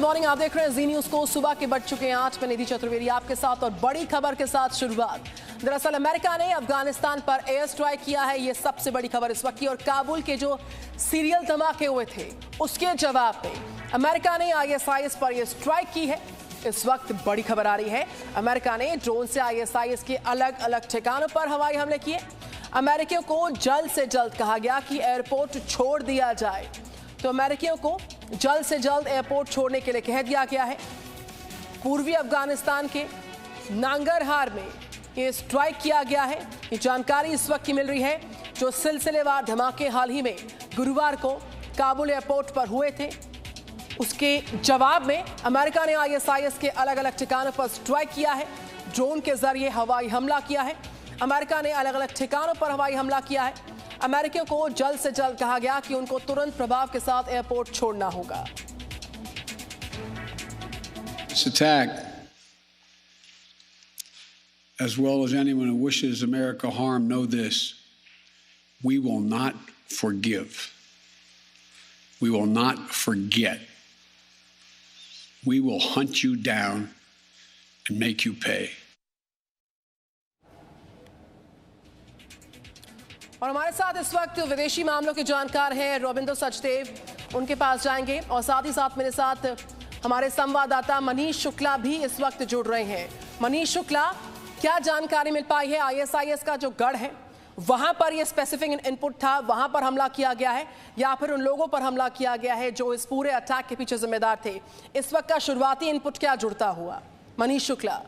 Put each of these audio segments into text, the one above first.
Morning, आप देख रहे हैं जी न्यूज को। सुबह के बज चुके हैं 8। मैं निधि चतुर्वेदी आपके साथ और बड़ी खबर के साथ शुरुआत। दरअसल अमेरिका ने अफगानिस्तान पर एयर स्ट्राइक किया है, ये सबसे बड़ी खबर इस वक्त की। और काबुल के जो सीरियल धमाके हुए थे उसके जवाब में अमेरिका ने ISIS पर यह स्ट्राइक की है। इस वक्त बड़ी खबर आ रही है, अमेरिका ने ड्रोन से ISIS के अलग अलग ठिकानों पर हवाई हमले किए। अमेरिकियों को जल्द से जल्द कहा गया कि एयरपोर्ट छोड़ दिया जाए, तो अमेरिकियों को जल्द से जल्द एयरपोर्ट छोड़ने के लिए कह दिया गया है। पूर्वी अफगानिस्तान के नांगरहार में ये स्ट्राइक किया गया है। ये जानकारी इस वक्त की मिल रही है। जो सिलसिलेवार धमाके हाल ही में गुरुवार को काबुल एयरपोर्ट पर हुए थे, उसके जवाब में अमेरिका ने ISIS के अलग अलग ठिकानों पर स्ट्राइक किया है। ड्रोन के जरिए हवाई हमला किया है। अमेरिका ने अलग अलग ठिकानों पर हवाई हमला किया है। अमेरिकियों को जल्द से जल्द कहा गया कि उनको तुरंत प्रभाव के साथ एयरपोर्ट छोड़ना होगा। This attack, as well as anyone who wishes America harm, know this: we will not forgive. We will not forget. We will hunt you down and make you pay. और हमारे साथ इस वक्त विदेशी मामलों के जानकार हैं रविंद्र सचदेव, उनके पास जाएंगे। और साथ ही साथ मेरे साथ हमारे संवाददाता मनीष शुक्ला भी इस वक्त जुड़ रहे हैं। मनीष शुक्ला, क्या जानकारी मिल पाई है? ISIS का जो गढ़ है वहां पर ये स्पेसिफिक इनपुट था, वहां पर हमला किया गया है, या फिर उन लोगों पर हमला किया गया है जो इस पूरे अटैक के पीछे जिम्मेदार थे? इस वक्त का शुरुआती इनपुट क्या जुड़ता हुआ? मनीष शुक्ला।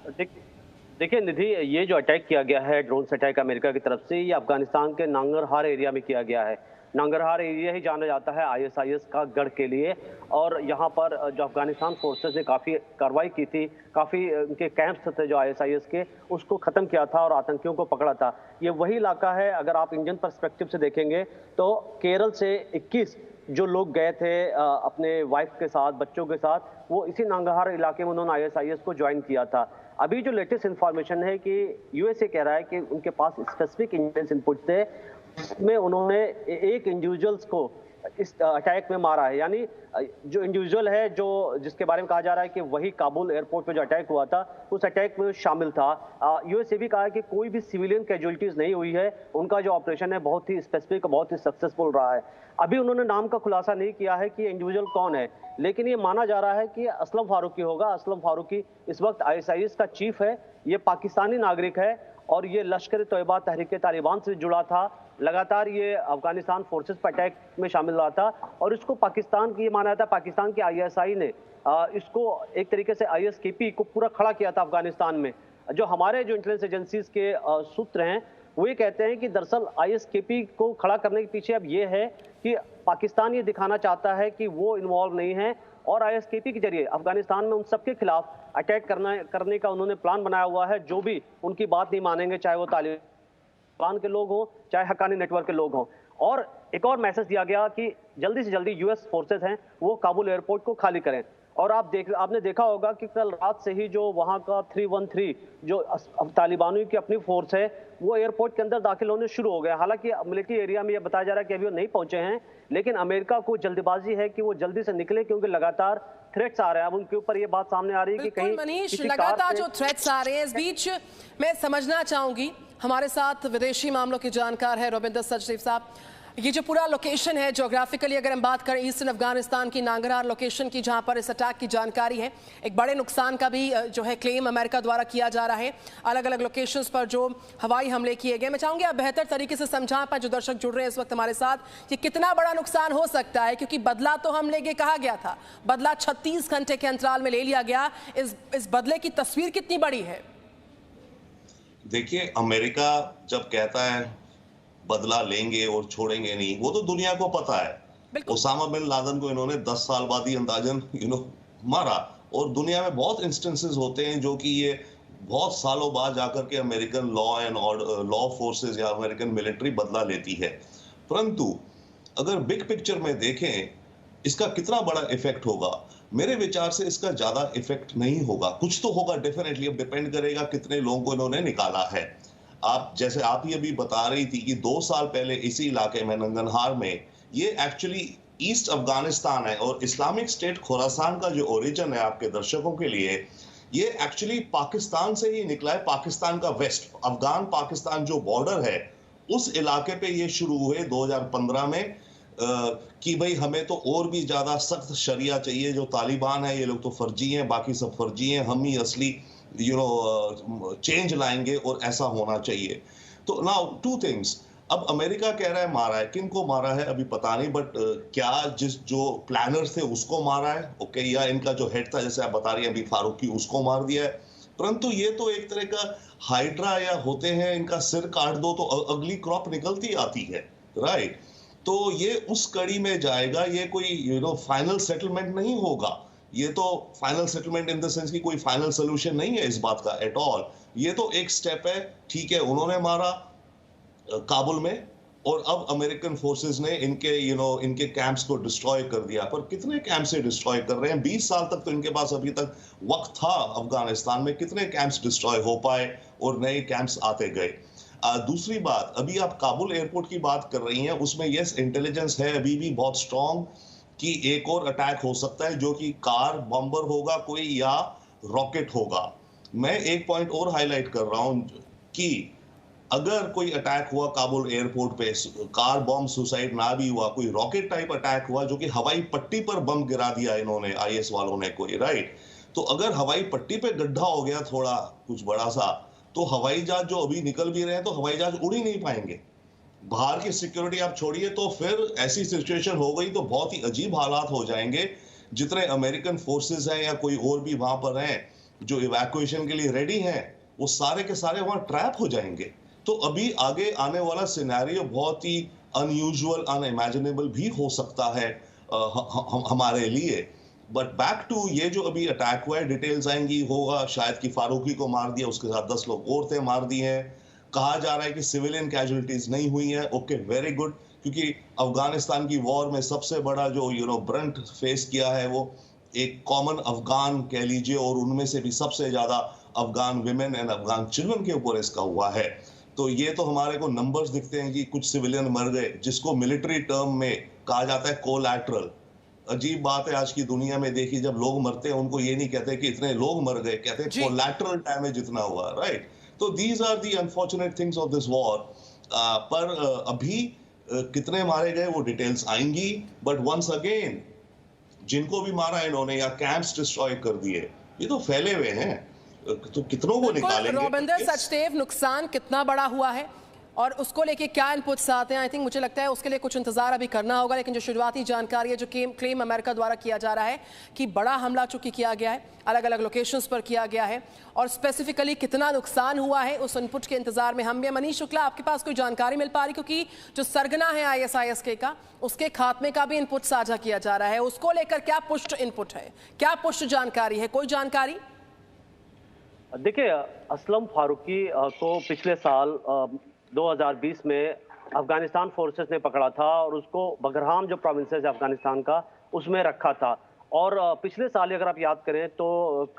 देखिए निधि, ये जो अटैक किया गया है, ड्रोन अटैक अमेरिका की तरफ से, ये अफगानिस्तान के नांगरहार एरिया में किया गया है। नांगरहार एरिया ही जाना जाता है ISIS का गढ़ के लिए। और यहाँ पर जो अफगानिस्तान फोर्सेस ने काफ़ी कार्रवाई की थी, काफ़ी उनके कैंप्स थे जो ISIS के, उसको ख़त्म किया था और आतंकियों को पकड़ा था। ये वही इलाका है, अगर आप इंडियन पर्सपेक्टिव से देखेंगे तो केरल से 21 जो लोग गए थे अपने वाइफ के साथ, बच्चों के साथ, वो इसी नांगरहार इलाके में उन्होंने ISIS को ज्वाइन किया था। अभी जो लेटेस्ट इन्फॉर्मेशन है कि USA कह रहा है कि उनके पास स्पेसिफिक इंटेलिजेंस इनपुट थे, में उन्होंने एक इंडिविजुअल्स को इस अटैक में मारा है। यानी जो इंडिविजुअल है, जो जिसके बारे में कहा जा रहा है कि वही काबुल एयरपोर्ट पे जो अटैक हुआ था, उस अटैक में शामिल था। USA भी कहा है कि कोई भी सिविलियन कैजुअलिटीज नहीं हुई है। उनका जो ऑपरेशन है बहुत ही स्पेसिफिक, बहुत ही सक्सेसफुल रहा है। अभी उन्होंने नाम का खुलासा नहीं किया है कि इंडिविजुअल कौन है, लेकिन ये माना जा रहा है कि असलम फारूकी होगा। असलम फारूकी इस वक्त ISIS का चीफ है। ये पाकिस्तानी नागरिक है और ये लश्कर-ए-तोयबा तहरीक तालिबान से जुड़ा था। लगातार ये अफगानिस्तान फोर्सेस पर अटैक में शामिल रहा था और इसको पाकिस्तान की, ये माना जाता है पाकिस्तान के ISI ने इसको एक तरीके से ISKP को पूरा खड़ा किया था अफगानिस्तान में। जो हमारे जो इंटेलिजेंस एजेंसीज के सूत्र हैं वो ये कहते हैं कि दरअसल ISKP को खड़ा करने के पीछे अब ये है कि पाकिस्तान ये दिखाना चाहता है कि वो इन्वॉल्व नहीं है और ISKP के जरिए अफगानिस्तान में उन सबके खिलाफ अटैक करने का उन्होंने प्लान बनाया हुआ है, जो भी उनकी बात नहीं मानेंगे, चाहे वो तालिबान के लोग हों, चाहे हक्कानी नेटवर्क के लोग हों। और एक और मैसेज दिया गया कि जल्दी से जल्दी US फोर्सेस हैं वो काबुल एयरपोर्ट को खाली करें। और आपने देखा होगा कि कल रात से ही जो वहाँ का 313 जो तालिबानियों की अपनी फोर्स है, वो एयरपोर्ट के अंदर दाखिल होने शुरू हो गया। हालांकि मिलिट्री एरिया में ये बताया जा रहा है कि अभी वो नहीं पहुंचे हैं, लेकिन अमेरिका को जल्दबाजी है कि वो जल्दी से निकले, क्योंकि लगातार थ्रेट्स आ रहे हैं। अब उनके ऊपर ये बात सामने आ रही है कि कहीं मनीष, लगातार जो थ्रेट्स आ रहे हैं, इस बीच मैं समझना चाहूंगी, हमारे साथ विदेशी मामलों के जानकार है रविंद्र सचदेव साहब। ये जो पूरा लोकेशन है, ज्योग्राफिकली अगर हम बात करें ईस्टर्न अफगानिस्तान की नांगरहार लोकेशन की, जहां पर इस अटैक की जानकारी है, एक बड़े नुकसान का भी जो है क्लेम अमेरिका द्वारा किया जा रहा है। अलग अलग लोकेशंस पर जो हवाई हमले किए गए, मैं चाहूंगी आप बेहतर तरीके से समझा पाए, जो दर्शक जुड़ रहे हैं इस वक्त हमारे साथ, कि कितना बड़ा नुकसान हो सकता है। क्योंकि बदला तो हम लेंगे कहा गया था, बदला 36 घंटे के अंतराल में ले लिया गया। इस बदले की तस्वीर कितनी बड़ी है? देखिए, अमेरिका जब कहता है बदला लेंगे और छोड़ेंगे नहीं, वो तो दुनिया को पता है। ओसामा बिन लादेन को इन्होंने 10 साल बाद ही अंदाजन मारा, और दुनिया में बहुत इंस्टेंसेस होते हैं जो कि ये बहुत सालों बाद जाकर के American law and order, law forces या अमेरिकन मिलिट्री बदला लेती है। परंतु अगर बिग पिक्चर में देखें इसका कितना बड़ा इफेक्ट होगा, मेरे विचार से इसका ज्यादा इफेक्ट नहीं होगा। कुछ तो होगा डेफिनेटली, अब डिपेंड करेगा कितने लोगों को इन्होंने निकाला है। जैसे आप ये भी बता रही थी कि 2 साल पहले इसी इलाके में, नंगनहार में, ये एक्चुअली ईस्ट अफगानिस्तान है और इस्लामिक स्टेट खुरासान का जो ओरिजिन है आपके दर्शकों के लिए, ये एक्चुअली पाकिस्तान से ही निकला है। पाकिस्तान का वेस्ट, अफगान पाकिस्तान जो बॉर्डर है, उस इलाके पे ये शुरू हुए 2015 में कि भाई हमें तो और भी ज्यादा सख्त शरिया चाहिए। जो तालिबान है ये लोग तो फर्जी हैं, बाकी सब फर्जी हैं, हम ही असली चेंज लाएंगे और ऐसा होना चाहिए। तो नाउ टू थिंग्स, अब अमेरिका कह रहा है मारा है, किन को मारा है अभी पता नहीं, बट क्या जो प्लानर्स थे उसको मारा है, ओके, या इनका जो हेड था जैसे आप बता रही हैं अभी फारूकी, उसको मार दिया है। परंतु ये तो एक तरह का हाइड्रा या होते हैं, इनका सिर काट दो तो अगली क्रॉप निकलती आती है, राइट। तो ये उस कड़ी में जाएगा, ये कोई फाइनल सेटलमेंट नहीं होगा। ये तो final settlement in the sense की कोई फाइनल सोल्यूशन नहीं है इस बात का एट ऑल। ये तो एक स्टेप है, ठीक है, उन्होंने मारा काबुल में और अब अमेरिकन फोर्सेस ने इनके कैंप्स को डिस्ट्रॉय कर दिया। पर कितने कैंप से डिस्ट्रॉय कर रहे हैं? 20 साल तक तो इनके पास अभी तक वक्त था अफगानिस्तान में, कितने कैंप्स डिस्ट्रॉय हो पाए और नए कैंप्स आते गए। दूसरी बात, अभी आप काबुल एयरपोर्ट की बात कर रही हैं, उसमें यस इंटेलिजेंस है अभी भी बहुत स्ट्रॉन्ग कि एक और अटैक हो सकता है जो कि कार बम्बर होगा कोई या रॉकेट होगा। मैं एक पॉइंट और हाईलाइट कर रहा हूं कि अगर कोई अटैक हुआ काबुल एयरपोर्ट पे, कार बम सुसाइड ना भी हुआ, कोई रॉकेट टाइप अटैक हुआ जो कि हवाई पट्टी पर बम गिरा दिया इन्होंने, आईएस वालों ने कोई, राइट। तो अगर हवाई पट्टी पे गड्ढा हो गया थोड़ा कुछ बड़ा सा, तो हवाई जहाज जो अभी निकल भी रहे हैं तो हवाई जहाज उड़ ही नहीं पाएंगे। बाहर की सिक्योरिटी आप छोड़िए, तो फिर ऐसी सिचुएशन हो गई तो बहुत ही अजीब हालात हो जाएंगे। जितने अमेरिकन फोर्सेस हैं या कोई और भी वहां पर हैं जो इवैक्यूएशन के लिए रेडी हैं, वो सारे के सारे वहां ट्रैप हो जाएंगे। तो अभी आगे आने वाला सिनेरियो बहुत ही अनयूजुअल, अनइमेजिनेबल भी हो सकता है हमारे लिए। बट बैक टू ये जो अभी अटैक हुआ है, डिटेल्स आएंगी, होगा शायद कि फारूकी को मार दिया, उसके साथ 10 लोग और थे, मार दिए हैं। कहा जा रहा है कि सिविलियन कैजुअलिटीज नहीं हुई है, ओके, वेरी गुड, क्योंकि अफगानिस्तान की वॉर में सबसे बड़ा जो ब्रंट फेस किया है वो एक कॉमन अफगान कह लीजिए, और उनमें से भी सबसे ज्यादा Afghan women and Afghan children के ऊपर इसका हुआ है। तो ये तो हमारे को नंबर्स दिखते हैं कि कुछ सिविलियन मर गए, जिसको मिलिट्री टर्म में कहा जाता है कोलैटरल। अजीब बात है आज की दुनिया में, देखिए जब लोग मरते हैं उनको ये नहीं कहते कि इतने लोग मर गए, कहते हैं कोलैटरल डैमेज इतना हुआ, राइट। तो these are the unfortunate things of this war. पर अभी कितने मारे गए वो डिटेल्स आएंगी, बट वंस अगेन जिनको भी मारा इन्होंने या कैंप्स डिस्ट्रॉय कर दिए, ये तो फैले हुए हैं, तो कितनों को निकालेंगे। रविंदर सचदेव, नुकसान कितना बड़ा हुआ है और उसको लेके क्या इनपुट्स आते हैं? आई थिंक मुझे लगता है उसके लिए कुछ इंतजार अभी करना होगा, लेकिन जो शुरुआती जानकारी है, जो क्लेम अमेरिका द्वारा किया जा रहा है कि बड़ा हमला चूंकि किया गया है, अलग अलग लोकेशंस पर किया गया है, और स्पेसिफिकली कितना नुकसान हुआ है उस इनपुट के इंतजार में हम भी। मनीष शुक्ला, आपके पास कोई जानकारी मिल पा रही? क्योंकि जो सरगना है ISIS का, उसके खात्मे का भी इनपुट साझा किया जा रहा है, उसको लेकर क्या पुष्ट इनपुट है, क्या पुष्ट जानकारी है, कोई जानकारी? देखिए, असलम फारूकी को पिछले साल 2020 में अफगानिस्तान फोर्सेस ने पकड़ा था और उसको बगरहाम जो प्रोविंसेस है अफगानिस्तान का, उसमें रखा था। और पिछले साल अगर आप याद करें तो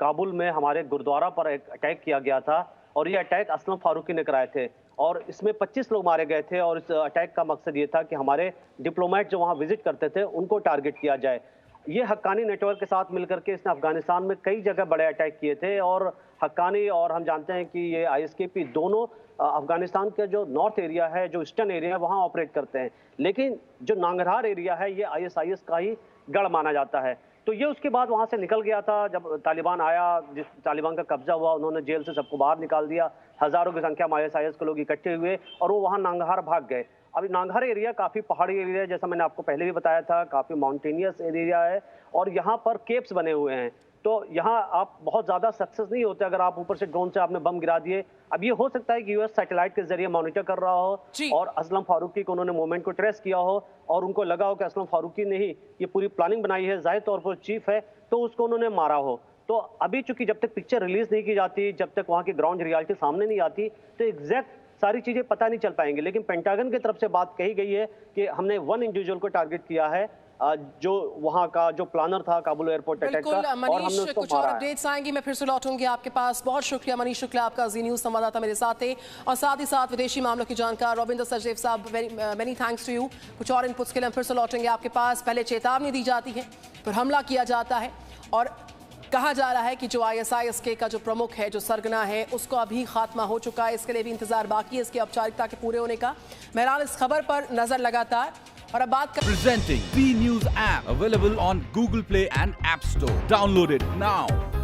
काबुल में हमारे गुरुद्वारा पर एक अटैक किया गया था और ये अटैक असलम फारूकी ने कराए थे और इसमें 25 लोग मारे गए थे। और इस अटैक का मकसद ये था कि हमारे डिप्लोमेट जो वहाँ विजिट करते थे उनको टारगेट किया जाए। ये हक्कानी नेटवर्क के साथ मिलकर के इसने अफगानिस्तान में कई जगह बड़े अटैक किए थे और हक्कानी और हम जानते हैं कि ये ISKP दोनों अफगानिस्तान के जो नॉर्थ एरिया है, जो ईस्टर्न एरिया है, वहाँ ऑपरेट करते हैं। लेकिन जो नांगरहार एरिया है ये ISIS का ही गढ़ माना जाता है। तो ये उसके बाद वहाँ से निकल गया था। जब तालिबान आया, जिस तालिबान का कब्जा हुआ, उन्होंने जेल से सबको बाहर निकाल दिया। हजारों की संख्या में ISIS के लोग इकट्ठे हुए और वो वहाँ नांगरहार भाग गए। अभी नांगरहार एरिया काफ़ी पहाड़ी एरिया है, जैसा मैंने आपको पहले भी बताया था, काफ़ी माउंटेनियस एरिया है और यहाँ पर केप्स बने हुए हैं। तो यहाँ आप बहुत ज़्यादा सक्सेस नहीं होते अगर आप ऊपर से ड्रोन से आपने बम गिरा दिए। अब ये हो सकता है कि US सैटेलाइट के जरिए मॉनिटर कर रहा हो और असलम फारूकी को उन्होंने मूवमेंट को ट्रेस किया हो और उनको लगा हो कि असलम फारूकी ने ही ये पूरी प्लानिंग बनाई है, जाहिर तौर पर चीफ है, तो उसको उन्होंने मारा हो। तो अभी चूंकि जब तक पिक्चर रिलीज नहीं की जाती, जब तक वहाँ की ग्राउंड रियलिटी सामने नहीं आती, तो एग्जैक्ट सारी चीजें पता नहीं चल पाएंगी। लेकिन पेंटागन की तरफ से बात कही गई है कि हमने 1 इंडिविजुअल को टारगेट किया है जो वहां का जो प्लानर था काबुल एयरपोर्ट अटैक का, और हमने मनीष, उसको कुछ और मारा है। अपडेट्स आएंगी, मैं फिर से लौटूंगी आपके पास। बहुत शुक्रिया मनीष शुक्ला, आपका जी न्यूज संवाददाता मेरे साथ थे, और साथ ही साथ विदेशी मामलों की जानकार रविंद्र सचदेव साहब, मेनी थैंक्स टू यू। कुछ और इनपुट्स के लिए हम फिर से लौटेंगे आपके पास। पहले चेतावनी दी जाती है, फिर हमला किया जाता है, और कहा जा रहा है कि जो ISIS का जो प्रमुख है, जो सरगना है, उसको अभी खात्मा हो चुका है। इसके लिए भी इंतजार बाकी है, इसकी औपचारिकता के पूरे होने का। बहरहाल इस खबर पर नजर लगातार। और अब बात Presenting B News app available on Google Play and App Store. Download it now.